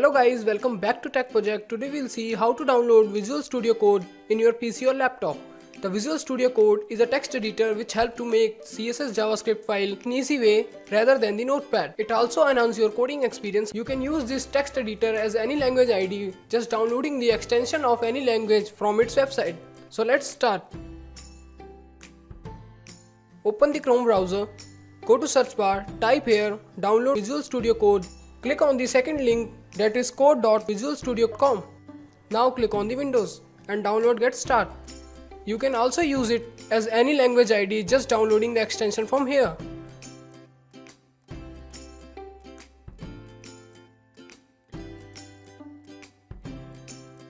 Hello guys, welcome back to Tech Project. Today we'll see how to download Visual Studio Code in your PC or laptop. The Visual Studio Code is a text editor which helps to make CSS JavaScript file in an easy way rather than the notepad. It also enhances your coding experience. You can use this text editor as any language ID, just downloading the extension of any language from its website. So let's start. Open the Chrome browser, go to search bar, type here download Visual Studio Code. Click on the second link, that is code.visualstudio.com. Now click on the Windows and download get start. You can also use it as any language ID, just downloading the extension from here.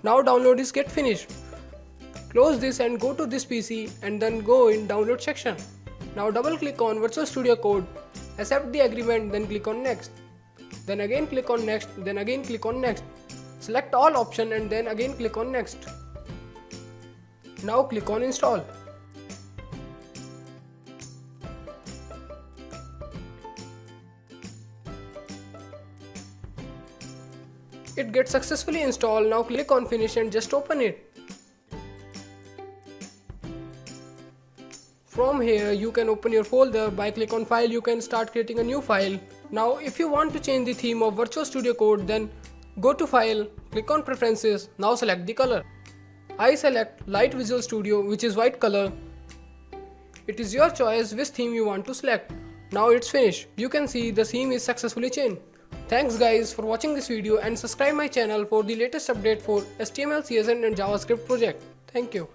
Now download is get finished. Close this and go to this PC and then go in download section. Now double click on Visual Studio Code, accept the agreement, then click on next. Then again click on next, then again click on next. Select all option and then again click on next. Now click on install. It gets successfully installed. Now click on finish and just open it. From here you can open your folder. By click on file you can start creating a new file. Now if you want to change the theme of Visual Studio Code, then go to file, click on preferences, now select the color. I select light Visual Studio, which is white color. It is your choice which theme you want to select. Now it's finished. You can see the theme is successfully changed. Thanks guys for watching this video and subscribe my channel for the latest update for HTML, CSS and JavaScript project. Thank you.